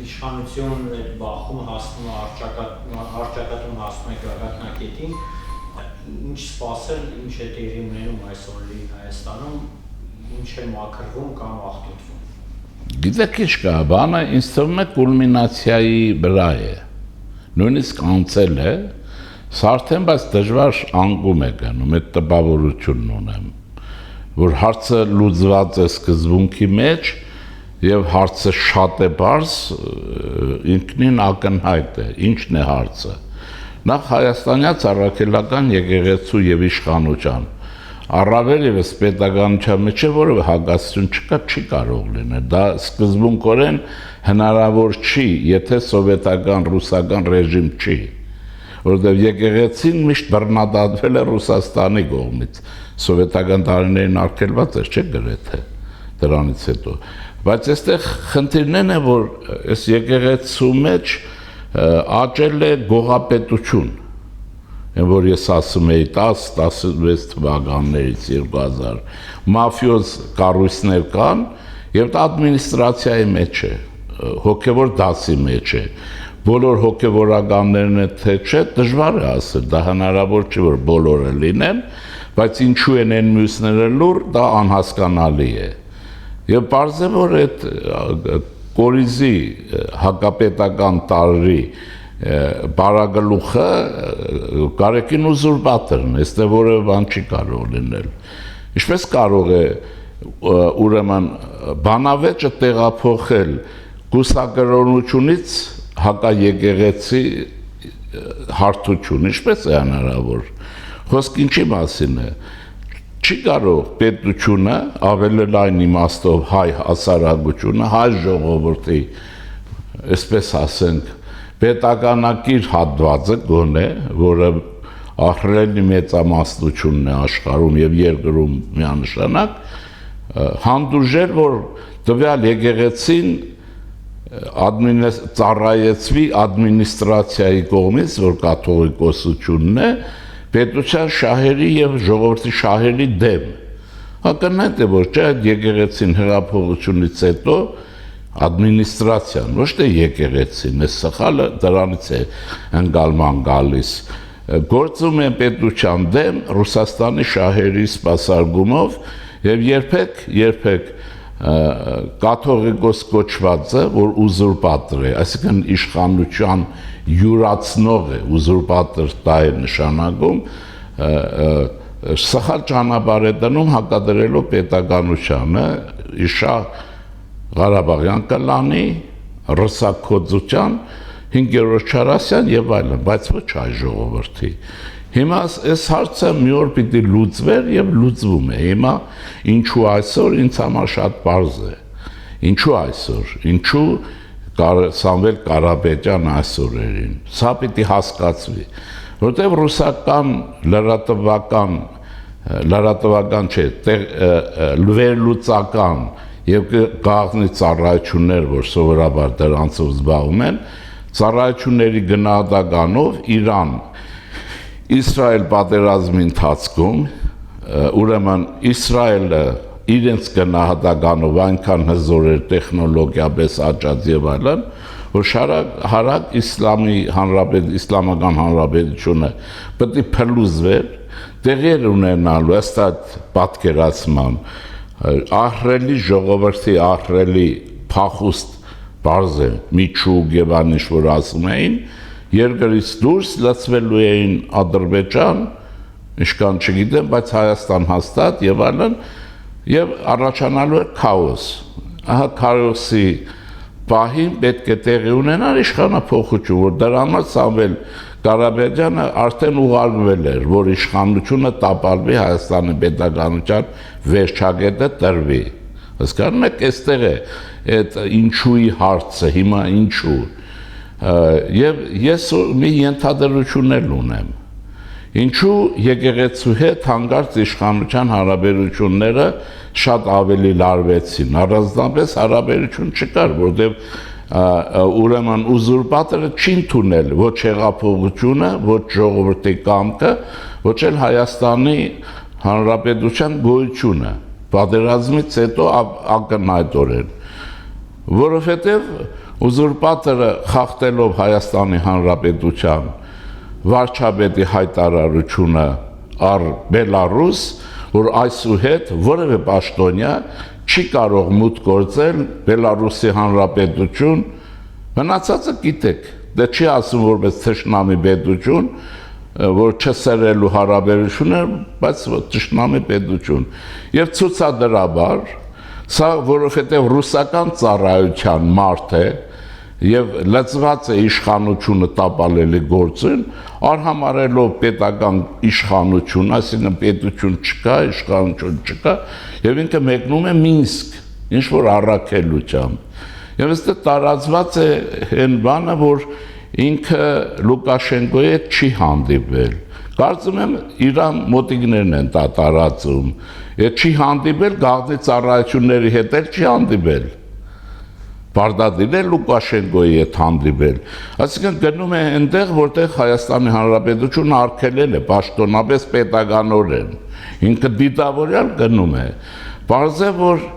իշխանությունն այդ բախում հասնում է արճակատում հասնում է գագաթնակետին, ինչ սպասել, ինչ է տեղի ունենում այսօր Հայաստանում, ինչ է մաքրվում կամ աղտոտվում։ Գիտեք ինչ կա, բանը ինձ թվում է կուլմինացիայի վրա է, նույնիսկ անցել է, սա արդեն բայց դժվար անկում է գնում, այդ տպավորությունն ունեմ, որ հարցը լուծված է սկզբունքի մեջ եւ հարցը շատ է բարձ, ինքնին ակնհայտ է, ինչն է հարցը։ Նախ հայաստանյաց առաքելական եկեղեցու եւ իշխանության առավել եւս պետականության մեջ որևէ հագասություն չկա, չի կարող լինել, դա սկզբունքորեն հնարավոր չի, եթե սովետական ռուսական ռեժիմ չի, որովհետեւ եկեղեցին միշտ բռնադատվել է Ռուսաստանի կողմից, սովետական տարիներին արգելված էր, չէ՞ գրեթե դրանից հետո, բայց այստեղ խնդիրն է, որ այս եկեղեցու մեջ աճել է գողապետություն, որ ես ասում էի 10-16 թվականներից 2000 մաֆիոզ կառույցներ կան եւ դա ադմինիստրացիայի մեջ է, հոգեվոր դասի մեջ է, բոլոր հոգեվորականներն է թե չէ, դժվար է ասել, դա հնարավոր չէ որ բոլորը լինեն, բայց ինչու են այն մյուսները լուր, դա անհասկանալի է։ Եվ պարզ է, որ այդ կորիզի հակապետական տարրի բարագլուխը Կարեկին ուզուրպատորն է, այստեղ որևէ բան չի կարող լինել։ Ինչպես կարող է ուրեմն բանավեճը տեղափոխել կուսակրոնությունից հակաեկեղեցի հարթություն, ինչպես է հնարավոր։ Խոսք ինչի մասին է։ Չի կարող պետությունը ավելի լայն իմաստով հայ հասարակությունը, հայ ժողովրդի, այսպես ասենք, պետականակիր հատվածը գոնե, որը ահռելի մեծամասնությունն է աշխարհում եւ երկրում միանշանակ, հանդուրժել, որ տվյալ եկեղեցին ծառայեցվի ադմինիստրացիայի կողմից, որ կաթողիկոսությունն է, պետության շահերի եւ ժողովրդի շահերի դեմ։ Ակնհայտ է, որ չէ այդ եկեղեցին հեղափոխությունից հետո ադմինիստրացիան, ոչ թե եկեղեցին, այս սխալը դրանից է ընկալման գալիս, գործում է պետության դեմ Ռուսաստանի շահերի սպասարկումով եւ երբեք կաթողիկոս կոչվածը, որ ուզուրպատոր է, այսինքն իշխանության յուրացնող է, ուզուրպատոր դա է նշանակում, սխալ ճանապարհ է դնում հակադրելով պետականությանը, իշա Ղարաբաղյան կլանի, ռսակոծության, 5-րդ Չարասյան եւ այլն, բայց ոչ հայ ժողովրդի։ Հիմա այս հարցը մի օր պիտի լուծվեր եւ լուծվում է։ Հիմա ինչու այսօր ինձ համար շատ պարզ է։ Ինչու այսօր, ինչու Սամվել Կարապետյան այսօրերին։ Սա պիտի հասկացվի, որտեղ ռուսական լրատվական չէ, վերլուծական եւ գաղտնի ծառայություններ, որ սովորաբար դրանցով զբաղվում են, ծառայությունների գնահատականով Իսրայել պատերազմի ընթացքում, ուրեմն Իսրայելը իրենց գնահատականով այնքան հզոր էր տեխնոլոգիապես աճած եւ այլն, որ հարակ իսլամական հանրապետությունը պետք է փլուզվեր, տեղեր ունենալու ըստ այդ պատկերացման ահռելի ժողովրդի ահռելի փախուստ բարձ է միջուկ եւ այնիշ որ ասում էին երկրից դուրս լցվելու էին Ադրբեջան ինչքան չգիտեմ բայց Հայաստան հաստատ եւ այլն եւ առաջանալու էր քաոս ահա քաոսի պահին պետք է տեղի ունենար իշխանափոխություն որ դրա համար Սամվել Կարապետյանը արդեն ուղարկվել էր որ իշխանությունը տապալվի Հայաստանի պետականության վերջագետը տրվի հասկանում եք այստեղ է այդ ինչուի հարցը հիմա ինչու եւ ես մի ենթադրություն ունեմ ինչու եկեղեցու հետ հանգարց իշխանության հարաբերությունները շատ ավելի լարվեցին առանձնապես հարաբերություն չկար որովհետեւ ուրեմն ուզուրպատորը չի ընդունել ոչ հեղափոխությունը ոչ ժողովրդի կամքը ոչ էլ Հայաստանի հանրապետության գոյությունը պատերազմից հետո ակնհայտորեն որովհետեւ ուզուրպատորը խախտելով Հայաստանի Հանրապետության վարչապետի հայտարարությունը առ Բելարուս, որ այսուհետ որևէ պաշտոնյա չի կարող մուտք գործել Բելարուսի Հանրապետություն, մնացածը գիտեք, դե չի ասում որպես թշնամի պետություն, որ չսերելու հարաբերություններ, բայց թշնամի պետություն։ Եվ ցուցադրաբար, սա որովհետև ռուսական ծառայության մարդ է եւ լծված է իշխանությունը տապալելի գործին, արհամարելով պետական իշխանություն, այսինքն պետություն չկա, իշխանություն չկա, եւ ինքը մեկնում է Մինսկ, ինչ որ առաքելությամբ։ Եվ այստեղ տարածված է այն բանը, որ ինքը Լուկաշենկոյի հետ չի հանդիպել։ Կարծում եմ Իրան մոտիկներն են դա տարածում։ Եթե չի հանդիպել, գաղտնի ծառայությունների հետ էլ չի հանդիպել։ Բարդադին է Լուկաշենկոյի հետ հանդիպել։ Այսինքն գնում է այնտեղ, որտեղ Հայաստանի Հանրապետությունը արգելել է պաշտոնապես պետականորեն։ Ինքը դիտավորյալ գնում է։ Պարզ է, որ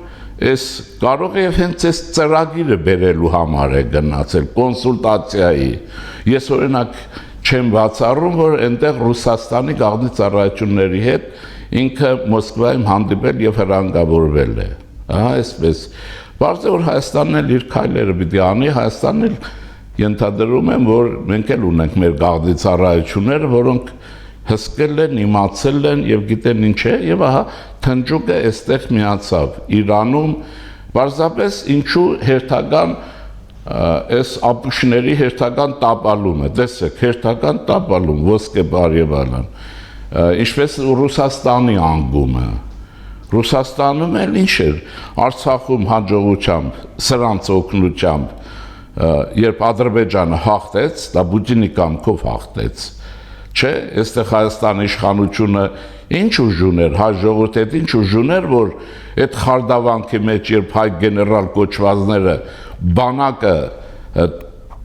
Ես կարող է հենց այս ծրագիրը բերելու համար է գնացել կոնսուլտացիայի։ Ես օրինակ չեմ բացառում, որ այնտեղ Ռուսաստանի գաղտնի ծառայությունների հետ ինքը Մոսկվայում հանդիպել եւ հրանգավորվել է։ Ահա այսպես։ Բարձր որ Հայաստանն էլ իր քայլերը պիտի անի, Հայաստանն էլ ենթադրում եմ, որ մենք էլ ունենք մեր գաղտնի ծառայությունները, որոնք հսկել են, իմացել են եւ գիտեն ինչ է եւ ահա թնջուկը այստեղ միացավ Իրանում բարձրապես ինչու հերթական այս ապուշների հերթական տապալումը տեսեք հերթական տապալում ոսկե բարևալան ինչպես Ռուսաստանի անգումը Ռուսաստանում էլ ինչ էր Արցախում հաջողությամբ սրանց օգնությամբ երբ Ադրբեջանը հաղթեց դա Պուտինի կամքով հաղթեց Չէ, այստեղ Հայաստանի իշխանությունը ինչ ուժ ուներ, հայ ժողովուրդը ինչ ուժ ուներ, որ այդ խարդավանքի մեջ երբ հայ գեներալ կոչվածները բանակը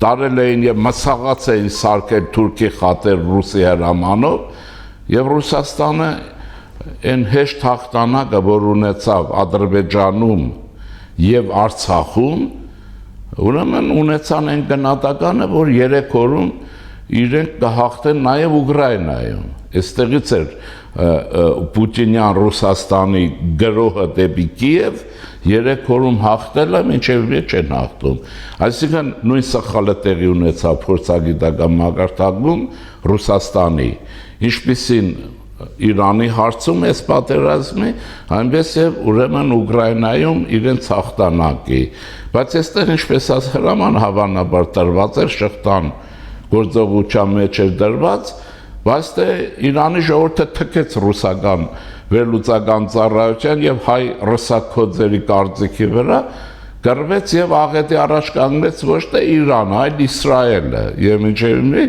տարել էին եւ մսաղաց էին սարքել Թուրքի խաթեր Ռուսի հրամանով եւ Ռուսաստանը այն հեշտ հաղթանակը, որ ունեցավ Ադրբեջանում եւ Արցախում, ուրեմն ունեցան այն գնահատականը, որ 3 օրում իրենք կհաղթեն նաև Ուկրաինայում։ Այստեղից էր Պուտինյան Ռուսաստանի գրոհը դեպի Կիև 3 օրում հաղթելը մինչև վեճ են հաղթում։ Այսինքն նույն սխալը տեղի ունեցավ փորձագիտական մակարդակում Ռուսաստանի, ինչպիսին Իրանի հարցում էս պատերազմի, այնպես եւ ուրեմն Ուկրաինայում իրենց հաղթանակի։ Բայց այստեղ ինչպես ասած հրաման հավանաբար տրված էր շղթան գործողության մեջ էր դրված, բայց դե Իրանի ժողովուրդը թքեց ռուսական վերլուծական ծառայության եւ հայ ռուսակոծերի կարծիքի վրա գրվեց եւ աղետի առաջ կանգնեց ոչ թե Իրանը, այլ Իսրայելը եւ մինչեւ մի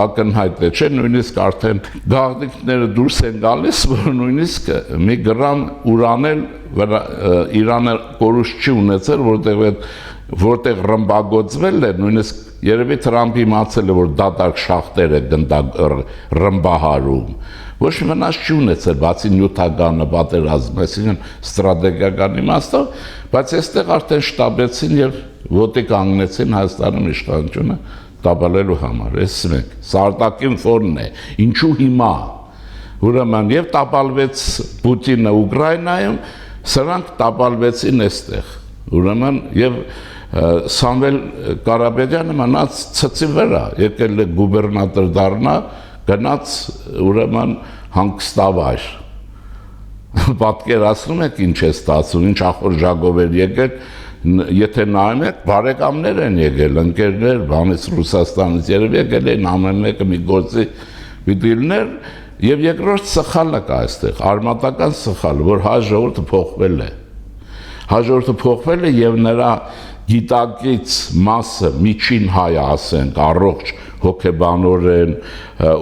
ակնհայտ է, չէ, նույնիսկ արդեն գաղտնիքները դուրս են գալիս, որ նույնիսկ մի գրամ ուրանել Իրանը կորուս չի ունեցել, որտեղ ռմբագործվել է, նույնիսկ երևի Թրամփի իմացել է, որ դատարկ շախտեր է ռմբահարում, ոչ մնաց չի ունեցել, բացի նյութականը պատերազմ, այսինքն ստրատեգիական իմաստով, բայց այստեղ արդեն շտաբեցին եւ ոտի կանգնեցին Հայաստանում իշխանությունը տապալելու համար, այս մեկ, սա արտաքին ֆոնն է, ինչու հիմա, ուրեմն եւ տապալվեց Պուտինը Ուկրաինայում, սրանք տապալվեցին այստեղ, ուրեմն եւ Սամվել Կարապետյանը մնաց ցծի վրա, եկել է գուբերնատոր դառնա, գնաց ուրեմն հանգստավայր։ Պատկերացնում եք ինչ է ստացվում, ինչ ախորժակով էր եկել, եթե նայում եք, բարեկամներ են եկել, ընկերներ, բանից Ռուսաստանից երևի եկել են ամեն մեկը մի գործի վիդիլներ, եւ երկրորդ սխալը կա այստեղ, արմատական սխալ, որ հայ ժողովուրդը փոխվել է։ Հայ ժողովուրդը փոխվել է եւ նրա գիտակից մասը միջին հայ ասենք առողջ հոգեբանորեն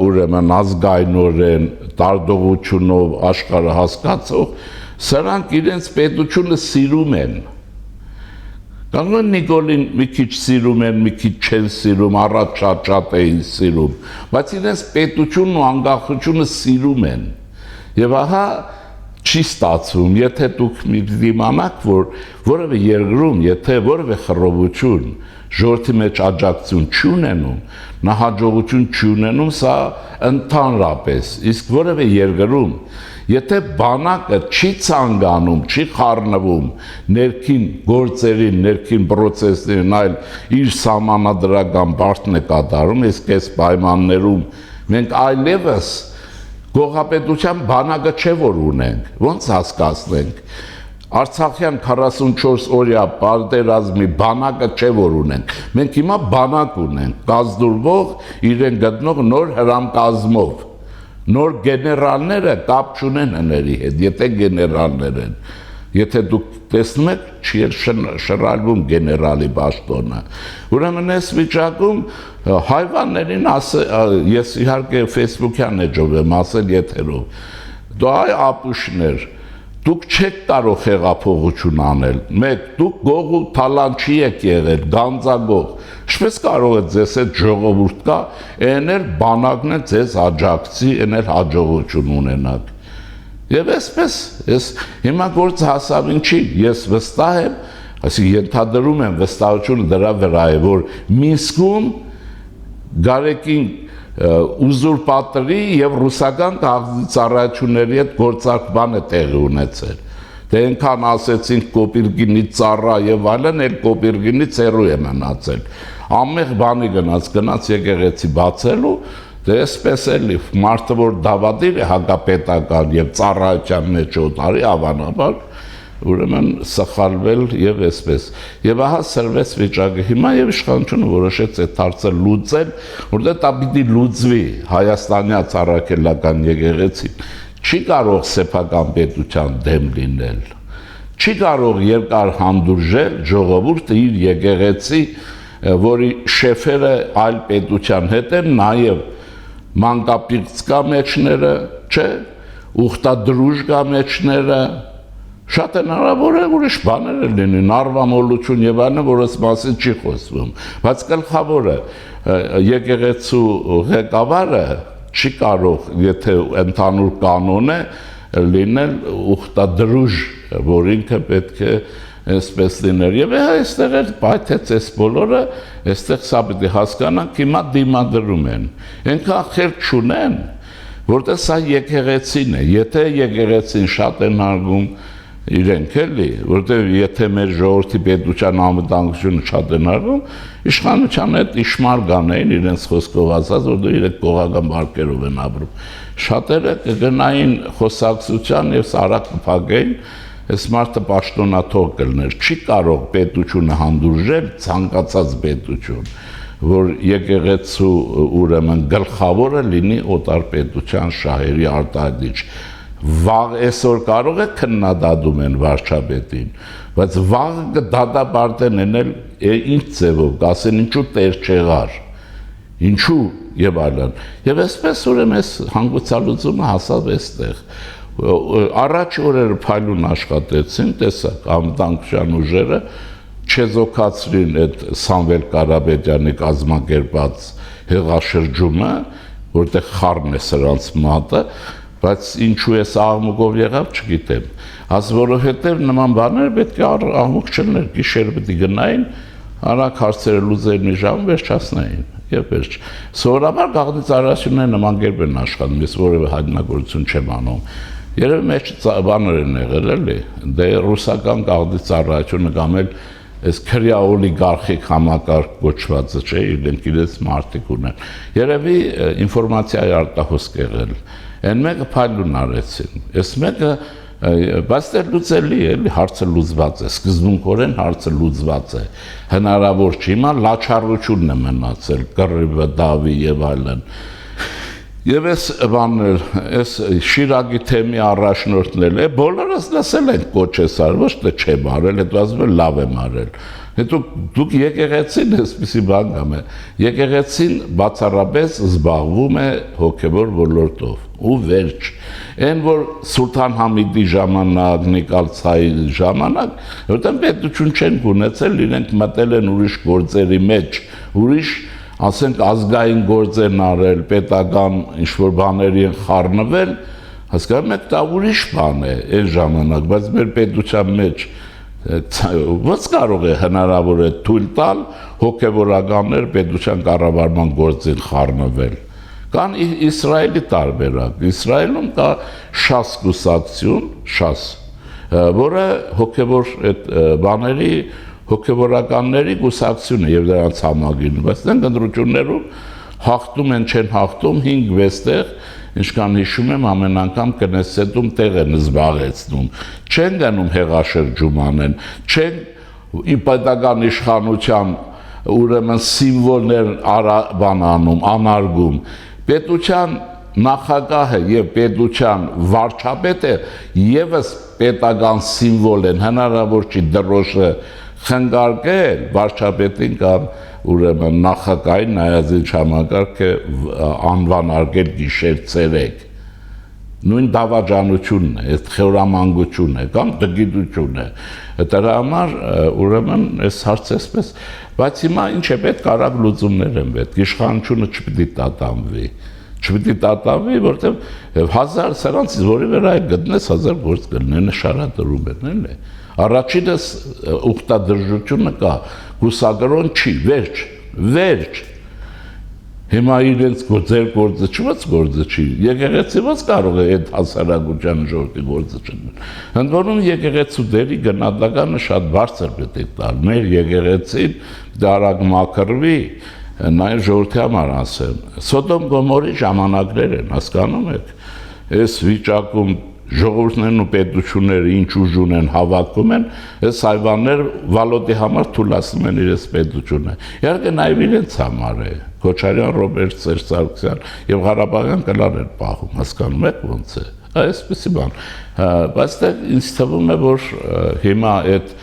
ուրեմն ազգայնորեն տարդողությունով աշխարհը հասկացող սրանք իրենց պետությունը սիրում են Կանգուն Նիկոլին մի քիչ սիրում են, մի քիչ չեն սիրում, առաջ շատ էին սիրում, բայց իրենց պետությունն ու անկախությունը սիրում են եւ ահա չի ստացվում, եթե դուք մի դիմանաք, որ որևէ երկրում, եթե որևէ խռովություն ժողովրդի մեջ աջակցություն չունենում, նա հաջողություն չունենում, սա ընդհանրապես, իսկ որևէ երկրում, եթե բանակը չի ցանկանում, չի խառնվում ներքին գործերին, ներքին process-ին, այլ իր սահմանադրական բարդն է կատարում, իսկ այս պայմաններում մենք այլևս գողապետության բանակը չէ որ ունենք, ոնց հասկացնենք, Արցախյան 44 օրյա պատերազմի բանակը չէ որ ունենք, մենք հիմա բանակ ունենք, կազդուրվող իրեն գտնող նոր հրամկազմով, նոր գեներալները կապ չունեն հների հետ, եթե գեներալներ են, եթե դուք տեսնում եք, չի շռայլվում գեներալի բաշտոնը, ուրեմն այս վիճակում հայվաններին ես իհարկե Facebook-յան էջով եմ ասել եթերով, դու այ ապուշներ, դուք չեք կարող հեղափոխություն անել, մեկ դուք գող ու թալանչի եք եղել, գանձագող, ինչպես կարող է ձեզ այդ ժողովուրդ կա, այն էլ բանակն է ձեզ աջակցի, այն էլ հաջողություն ունենաք։ Եվ այսպես, ես հիմա գործ հասավ ինչի, ես վստահ եմ, այսինքն ենթադրում եմ վստահությունը դրա վրա է, որ Մինսկում Գարեկին ուզուրպատորի եւ ռուսական ծառայությունների հետ գործարկման է տեղի ունեցել։ Դե այնքան ասեցին Կոպիրգինի ծառա եւ այլն, էլ Կոպիրգինից հեռու է մնացել։ Ամեղ բանի գնաց եկեղեցի բացելու, դե այսպես էլի մարդը որ դավադիր է հակապետական եւ ծառայության մեջ օտարի ավանաբար ուրեմն սխալվել եւ այսպես եւ ահա սրվեց վիճակը հիմա եւ իշխանությունը որոշեց այդ հարցը լուծել որտեղ դա պիտի լուծվի հայաստանյա ծառայական եկեղեցին չի կարող սեփական պետության դեմ լինել չի կարող երկար հանդուրժել ժողովուրդը իր եկեղեցի որի շեֆերը այլ պետության հետ են նաեւ մանկապիղծկա մեջները չէ ուխտադրուժկա մեջները Շատ հնարավոր է ուրիշ բաներ լինի, նարվամոլություն եւ այլն, որոնց մասին չի խոսվում, բայց գլխավորը եկեղեցու ղեկավարը չի կարող, եթե ընդհանուր կանոն է, լինել ուխտադրուժ, որ ինքը պետք է այսպես լիներ եւ այստեղ էլ բայթեց այս բոլորը, այստեղ սա պետք է հասկանանք, հիմա դիմադրում են, այնքան խելք չունեն, որտեղ սա եկեղեցին է, եթե եկեղեցին շատ են հարգում իրենք էլի, որտեղ եթե մեր ժողովրդի պետության անվտանգությունը շատ են արվում, իշխանության հետ իշմար գանային իրենց խոսքով ասած, որտեղ իրենք կողական բարկերով են ապրում։ Շատերը կգնային խոսակցության եւ սարակ կփակեին, այս մարդը պաշտոնաթող կլներ, չի կարող պետությունը հանդուրժել ցանկացած պետություն, որ եկեղեցու ուրեմն գլխավորը լինի օտար պետության շահերի արտահայտիչ Վաղ այսօր կարող է քննադատում են վարչապետին, բայց վաղը կդատապարտեն էլ ինչ ձևով, կասեն ինչու տեր չեղար, ինչու եւ այլն։ Եվ այսպես ուրեմն այս հանգուցալուծումը հասավ այստեղ։ Առաջ օրերը փայլուն աշխատեցին, տեսակ, անվտանգության ուժերը չեզոքացրին այդ Սամվել Կարապետյանի կազմակերպած հեղաշրջումը, որտեղ խառն է սրանց մատը, բայց ինչու է աղմուկով եղավ, չգիտեմ, որովհետև նման բաներ պետք է աղմուկ չլներ, գիշերը պետք է գնային, արագ հարցերը լուծեին մի ժամ, վերջացնային, եւ վերջ։ Սովորաբար գաղտնի ծառայությունները նման կերպ են աշխատում, ես որևէ հայտնագործություն չեմ անում։ Երևի մեջ բաներ են եղել, էլի, դե ռուսական գաղտնի ծառայությունը կամ էլ այս քրյա օլիգարխիկ համակարգ կոչվածը չէ, իրենց մարդիկ ունեն։ Երևի ինֆորմացիայի արտահոսք եղել։ Այն մեկը փայլուն արեցին, այս մեկը, բայց դեռ լուծելի է, հարցը լուծված է, սկզբունքորեն հարցը լուծված է, հնարավոր չի, հիմա լաչառությունն է մնացել, կռիվը, դավի եւ այլն։ Եվ այս բաներ, այս Շիրակի թեմի առաջնորդն էլ է, բոլորս լսել ենք կոչես արել, ոչ թե չեմ արել, հետո ասում են լավ եմ արել։ Հետո դուք եկեղեցին այսպիսի բան կամ է, եկեղեցին բացառապես զբաղվում է հոգևոր ոլորտով ու վերջ։ Այն որ Սուլթան Համիդի ժամանակ, Նիկալցայի ժամանակ, որտեղ պետություն չեն ունեցել, իրենք մտել են ուրիշ գործերի մեջ, ուրիշ ասենք ազգային գործերն արել, պետական ինչ-որ բաների են խառնվել, հասկանում եք, դա ուրիշ բան է այն ժամանակ, բայց մեր պետության մեջ Ոնց կարող է հնարավոր է թույլ տալ հոգևորականներ պետության կառավարման գործին խառնվել։ Կան Իսրայելի տարբերակ։ Իսրայելում կա շաս կուսակցություն, շաս, որը հոգևոր այդ բաների հոգևորականների կուսակցությունը եւ դրանց համագին, բայց դեն ընտրություններում հաղթում են, չեն հաղթում 5-6 տեղ, ինչքան հիշում եմ ամեն անգամ կնեսետում տեղ են զբաղեցնում, չեն գնում հեղաշրջում անեն, չեն պետական իշխանության ուրեմն սիմվոլներ բան անում, անարգում, պետության նախագահը եւ պետության վարչապետը եւս պետական սիմվոլ են, հնարավոր չի դրոշը խնգարկել վարչապետին կամ ուրեմն նախագահին նայած ինչ համակարգ է անվանարկել գիշեր ցերեկ նույն դավաճանությունն է, այդ խորամանկությունն է կամ դգիտությունն է դրա համար ուրեմն այս հարցը էսպես բայց հիմա ինչ է պետք արագ լուծումներ են պետք իշխանությունը չպիտի տատանվի որտեղ 1000 սրանցից որի վրա գտնես 1000 գործ կլինեն շարադրում են էլի առաջինս ուխտադրժությունը կա հուսագրոն չի վերջ հիմա իրենց ձեր գործը չի եկեղեցի ոնց կարող է այդ հասարակության ժողովրդի գործը չլինել ընդ որում եկեղեցու դերի գնահատականը շատ բարձր պետք է տալ մեր եկեղեցին դարակ մաքրվի նաեւ ժողովրդի համար ասեմ Սոդոմ Գոմորի ժամանակներ են հասկանում եք այս վիճակում ժողովուրդներն ու պետությունները ինչ ուժ ունեն հավաքում են, այս հայվանները վալոտի համար թույլատնում են իրենց պետությունը։ Իհարկե նաև իրենց համար է։ Քոչարյան, Ռոբերտ Սարգսյան եւ Ղարաբաղյան կլան են պահում, հասկանում եք ոնց է։ Այսպեսի բան։ Բայց դա ինձ թվում է, որ հիմա այդ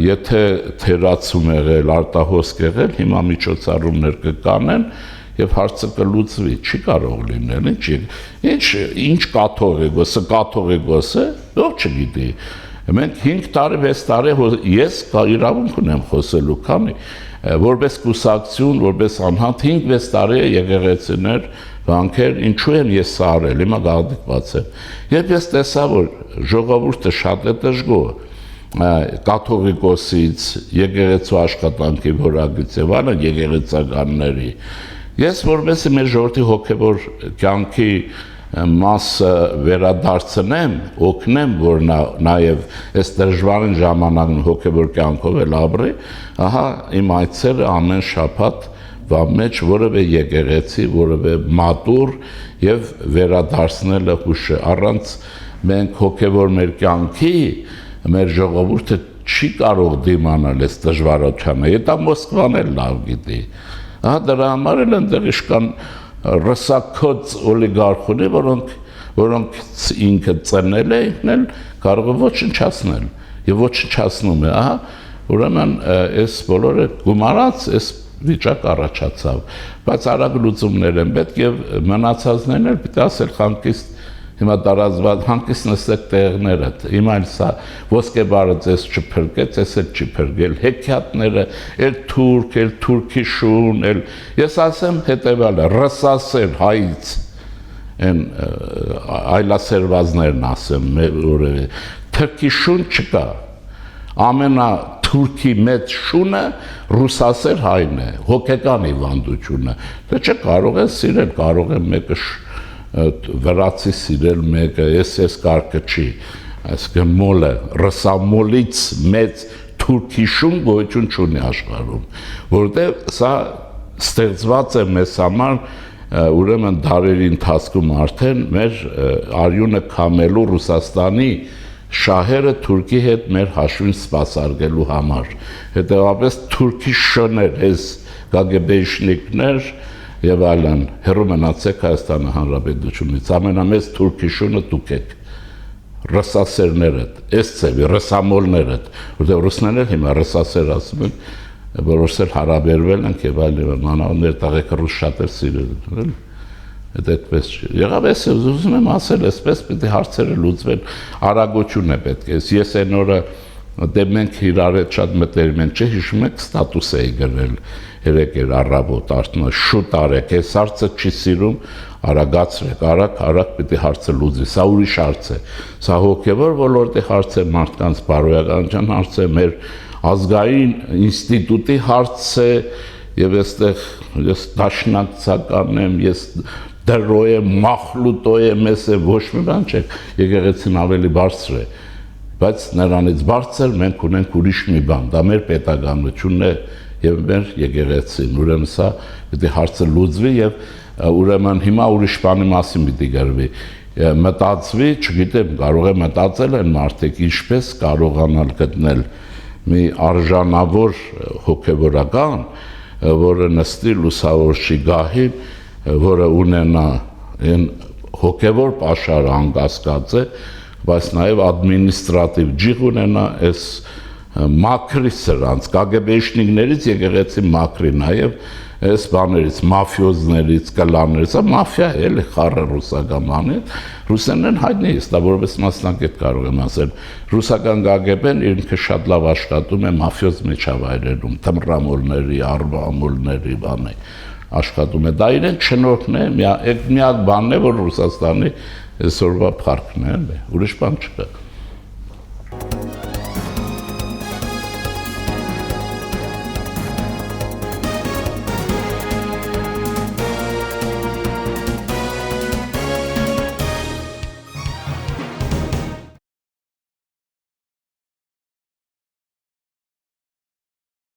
եթե թերացում եղել, արտահոսք եղել, հիմա միջոցառումներ կկանեն եւ հարցը կլուծվի, չի կարող լինել, ինչ կաթող է գոսը, ով չգիտի։ Մենք 5 տարի, 6 տարի ես իրավունք ունեմ խոսելու, քանի որպես կուսակցություն, որպես անհատ 5-6 տարի եկեղեցիներ, բանկեր, ինչու եմ ես սա արել, հիմա գաղտնիքված եմ։ Երբ ես տեսա, որ ժողովուրդը շատ է դժգոհ կաթողիկոսից, եկեղեցու աշխատանքի որակից եւ այլն եկեղեցականների Ես որպես մեր ժողովրդի հոգևոր կյանքի մասը վերադարձնեմ, օգնեմ, որ նաև այս դժվարին ժամանակն հոգևոր կյանքով էլ ապրի, ահա իմ այցերը ամեն շաբաթ վամեջ որևէ եկեղեցի, որևէ մատուռ եւ վերադարձնելը հուշը առանց մենք հոգևոր մեր կյանքի մեր ժողովուրդը չի կարող դիմանալ այս դժվարությանը, եթե Մոսկվան էլ լավ գիտի դրա համար էլ ընդեղ իշկան ռսակոց օլիգարխունի, որոնք ինքը ծնել է, ինքն էլ կարող է ոչնչացնել եւ ոչնչացնում է, ուրեմն այս բոլորը գումարած այս վիճակ առաջացավ, բայց արագ լուծումներ են պետք եւ մնացածներն էլ պիտի ասել խանկիստ հիմա տարածված հանկիստ նստեք տեղները, հիմա էլ սա ոսկեբարը ձեզ չփրկեց, ես էլ չի փրկել, հեքիաթները, էլ թուրքի շուն, ես ասեմ հետևյալը, ռսասեր հայից, են այլասերվածներն ասեմ, թրքի շուն չկա, ամենա թուրքի մեծ շունը ռուսասեր հայն է, հոգեկան հիվանդությունը, դա չկարող է սիրել, կարող է մեկը վրացի սիրել մեկը, ես կարգը չի, այսինքն մոլը, ռսամոլից մեծ թուրքի շուն գոյություն չունի աշխարհում, որտեղ սա ստեղծված է մեզ համար ուրեմն դարերի ընթացքում արդեն մեր արյունը քամելու Ռուսաստանի շահերը թուրքի հետ մեր հաշվին սպասարկելու համար, հետևաբար թուրքի շներ, այս գագեբեշնիկներ եւ այլն հերո մնացեք Հայաստանի Հանրապետությունից ամենամեծ թուրքի շունը դուք եք ռսասերները այս ծեվի ռսամոլները որտեղ ռուսներն հիմա ռսասեր ասում են որոնց էլ հարաբերվել են եւ այլն մանավանդ տաղեկը ռուս շատ է սիրել այդպես եղավ ես ուզում եմ ասել այսպես պետք է հարցերը լուծվեն արագություն է պետք է ես այն օրը Դե մենք իրար հետ շատ մտերիմ ենք, չէ՞, հիշում եք, ստատուս էի գրել երեք էր առավոտ, արդյոք շուտ արեք, այս հարցը չի սիրում, արագացրեք, արագ պիտի հարցը լուծի, սա ուրիշ հարց է, սա հոգևոր ոլորտի հարց է, մարդկանց բարոյականության հարց է, մեր ազգային ինստիտուտի հարց է, եւ այստեղ ես դաշնակցական եմ, ես դրո եմ, մախլուտո եմ, ես ոչ մի բան չէ, եկեղեցին ավելի բարձր է, բայց նրանից բարձր մենք ունենք ուրիշ մի բան, դա մեր պետականությունն է եւ մեր եկեղեցին, ուրեմն սա պիտի հարցը լուծվի եւ ուրեմն հիմա ուրիշ բանի մասին պիտի գրվի, մտածվի, չգիտեմ, կարող է մտածել են մարդիկ ինչպես կարողանալ գտնել մի արժանավոր հոգեվորական, որը նստի լուսավորչի գահին, որը ունենա այն հոգեվոր պաշարը անկասկած է, բայց նաև ադմինիստրատիվ ջիղ ունենա այս մակրի սրանց, կագեբեշնիկներից եկեղեցի մակրի, նաև այս բաներից, մաֆիոզներից, կլաններից, մաֆիա է, էլի խառը ռուսական բանի, ռուսերեն հայտնի է, դա որպես մասնակետ կարող եմ ասել, ռուսական կագեբեն ինքը շատ լավ աշխատում է մաֆիոզ միջավայրերում, թմրամոլների, արվամոլների բանի, աշխատում է, դա իրենք շնորհքն է, միակ բանն է, որ Ռուսաստանի այսօրվա փառքն է, ուրիշ բան չկա։